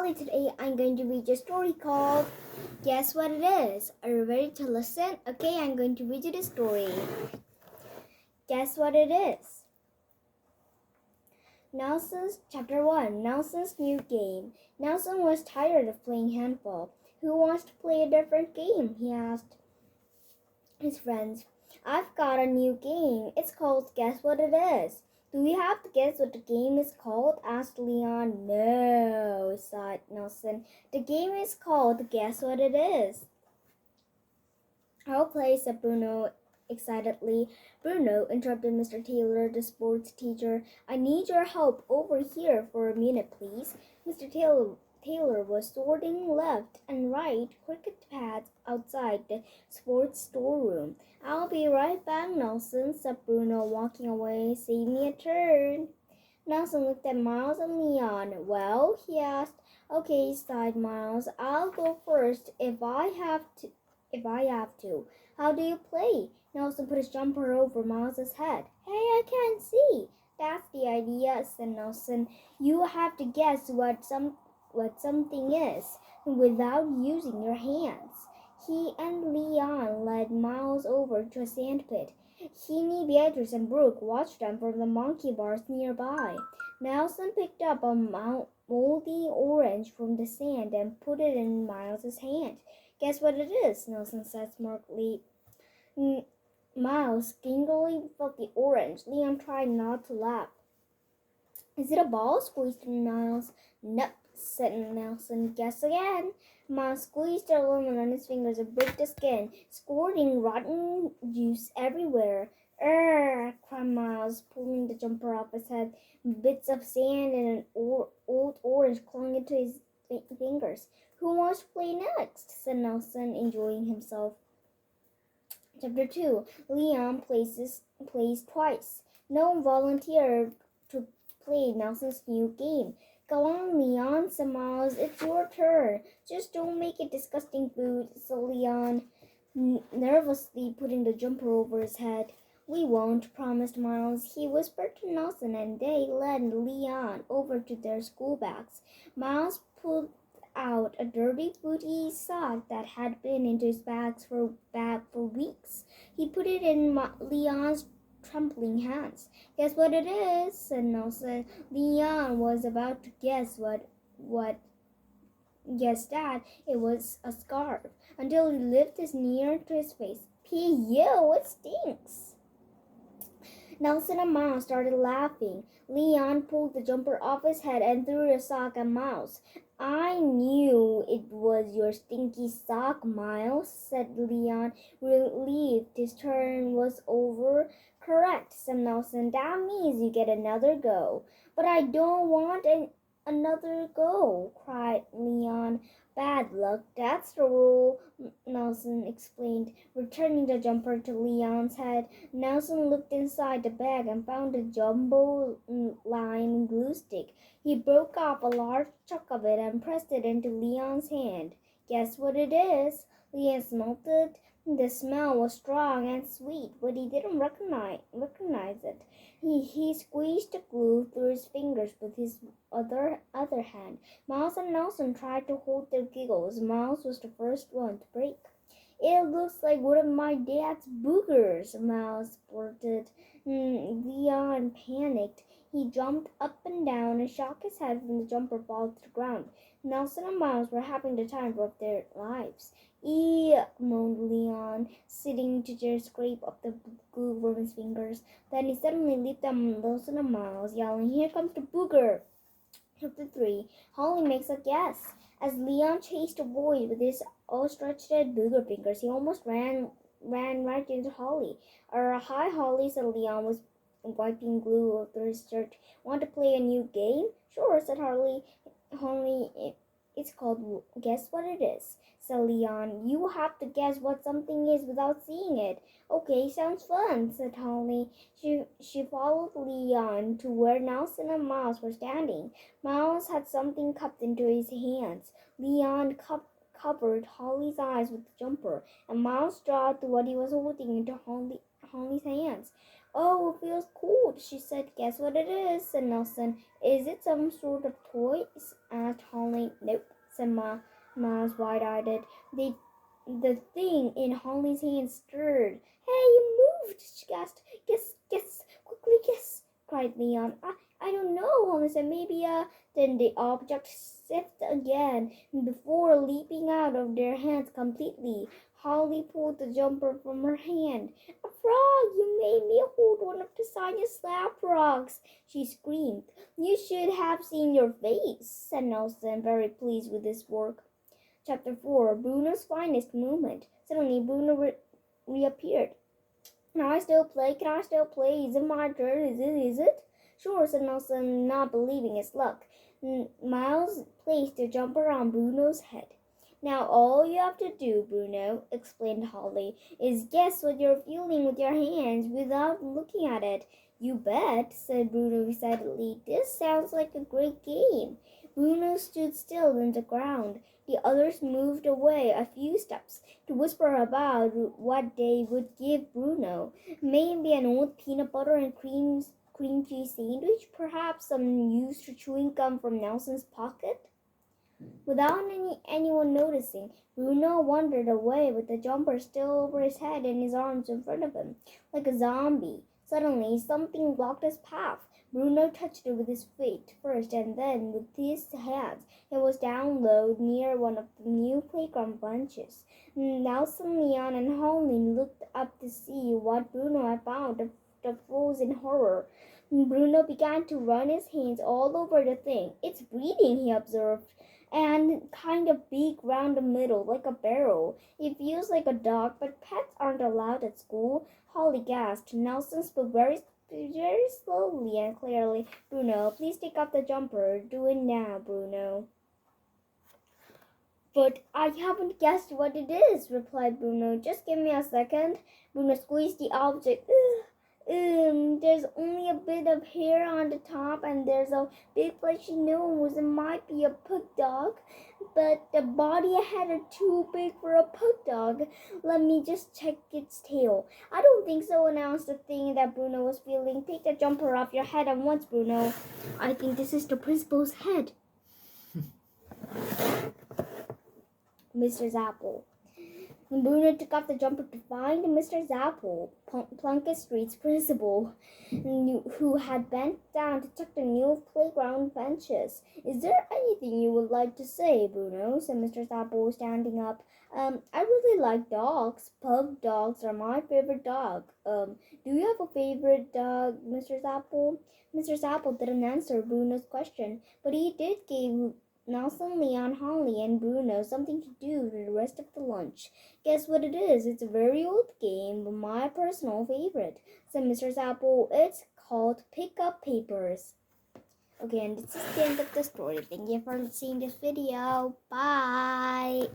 Elly. Today I'm going to read you a story called Guess What It Is. Are you ready to listen? Okay, I'm going to read you the story. Guess what it is? Chapter 1, Nelson's New Game. Nelson was tired of playing handball. Who wants to play a different game? He asked his friends. I've got a new game. It's called Guess What It Is. Do we have to guess what the game is called? Asked Leon. No, sighed Nelson. The game is called Guess What It Is. I'll play, said Bruno excitedly. Bruno, interrupted Mr. Taylor, the sports teacher. I need your help over here for a minute, please. Mr. Taylor was sorting left and right cricket pads outside the sports storeroom. I'll be right back, Nelson, said Bruno, walking away. Save me a turn. Nelson looked at Miles and Leon. Well, he asked. Okay, sighed Miles. I'll go first if I have to. How do you play? Nelson put his jumper over Miles's head. Hey, I can't see. That's the idea, said Nelson. You have to guess what something is without using your hands. He and Leon led Miles over to a sandpit. Heaney, Beatrice, and Brooke watched them from the monkey bars nearby. Nelson picked up a moldy orange from the sand and put it in Miles's hand. Guess what it is? Nelson said smartly. Miles gingerly felt the orange. Leon tried not to laugh. Is it a ball? Squeezed Miles. Nope, said Nelson. Guess again. Miles squeezed the lemon on his fingers and broke the skin, squirting rotten juice everywhere. Cried Miles, pulling the jumper off his head. Bits of sand and an old orange clung into his fingers. Who wants to play next? Said Nelson, enjoying himself. Chapter 2. Leon plays twice. No one volunteered to play Nelson's new game. Go on, Leon, said Miles. It's your turn. Just don't make it disgusting food, said Leon, nervously putting the jumper over his head. We won't, promised Miles. He whispered to Nelson, and they led Leon over to their school bags. Miles pulled out a dirty, footy sock that had been into his bag for weeks. He put it in Leon's trembling hands. Guess what it is? Said Nelson. Leon was about to guess guess that it was a scarf until he lifted his ear to his face. P.U. It stinks. Nelson and Miles started laughing. Leon pulled the jumper off his head and threw the sock at Miles. I knew it was your stinky sock, Miles, said Leon, relieved his turn was over. Correct, said Nelson. That means you get another go. But I don't want another go, cried Leon. Bad luck, that's the rule, Nelson explained, returning the jumper to Leon's head. Nelson looked inside the bag and found a jumbo line glue stick. He broke off a large chunk of it and pressed it into Leon's hand. Guess what it is? Leon smelled it. The smell was strong and sweet, but he didn't recognize it. He squeezed the glue through his fingers with his other hand. Miles and Nelson tried to hold their giggles. Miles was the first one to break. It looks like one of my dad's boogers, Miles blurted. Leon panicked. He jumped up and down and shook his head when the jumper fell to the ground. Nelson and Miles were having the time of their lives. Eek, moaned Leon, sitting to just scrape up the glue from his fingers. Then he suddenly leaped on Nelson and Miles, yelling, Here comes the booger! Chapter 3. Holly makes a guess. As Leon chased the boy with his outstretched booger fingers, he almost ran right into Holly. Hi, Holly, said Leon, was wiping glue over his shirt. Want to play a new game? Sure, said Holly. It's called Guess What It Is, said Leon. You have to guess what something is without seeing it. Okay, sounds fun, said Holly. She followed Leon to where Nelson and Miles were standing. Miles had something cupped into his hands. Leon covered Holly's eyes with the jumper, and Miles dropped what he was holding into Holly's hands. Oh, it feels cold, she said. Guess what it is, said Nelson. Is it some sort of toy? Asked Holly. Nope, said Ma's wide-eyed. The thing in Holly's hand stirred. Hey, you moved, she gasped. Guess, quickly guess, cried Leon. I don't know, Holly said. Maybe, Then the object shifted again, before leaping out of their hands completely. Holly pulled the jumper from her hand. A frog! You made me hold one of the tiniest slab frogs, she screamed. You should have seen your face, said Nelson, very pleased with his work. Chapter 4. Bruno's finest moment. Suddenly Bruno reappeared. Can I still play? Is it my turn? Is it? Sure, said Nelson, not believing his luck. Miles placed the jumper on Bruno's head. Now all you have to do, Bruno, explained Holly, is guess what you're feeling with your hands without looking at it. You bet, said Bruno excitedly. This sounds like a great game. Bruno stood still on the ground. The others moved away a few steps to whisper about what they would give Bruno. Maybe an old peanut butter and cream cheese sandwich, perhaps some used chewing gum from Nelson's pocket. Without anyone noticing, Bruno wandered away with the jumper still over his head and his arms in front of him, like a zombie. Suddenly, something blocked his path. Bruno touched it with his feet first and then with his hands. It was down low near one of the new playground benches. Nelson, Leon, and Holly looked up to see what Bruno had found. The froze in horror. Bruno began to run his hands all over the thing. It's breathing, he observed, and kind of big round the middle, like a barrel. It feels like a dog, but pets aren't allowed at school. Holly gasped. Nelson spoke very slowly and clearly. Bruno, please take off the jumper. Do it now, Bruno. But I haven't guessed what it is, replied Bruno. Just give me a second. Bruno squeezed the object. There's only a bit of hair on the top and there's a big fleshy nose. It might be a pug dog, but the body ahead is too big for a pug dog. Let me just check its tail. I don't think so, announced the thing that Bruno was feeling. Take the jumper off your head at once, Bruno. I think this is the principal's head. Mr. Zapple. When Bruno took off the jumper to find Mr. Zapple, Plunkett Street's principal, who had bent down to check the new playground benches. Is there anything you would like to say, Bruno? Said Mr. Zapple, standing up. I really like dogs. Pug dogs are my favorite dog. Do you have a favorite dog, Mr. Zapple? Mr. Zapple didn't answer Bruno's question, but he did give Nelson, Leon, Holly, and Bruno something to do for the rest of the lunch. Guess what it is? It's a very old game, but my personal favorite, said Mr. Zapple. It's called Pick Up Papers. Okay, and this is the end of the story. Thank you for seeing this video. Bye!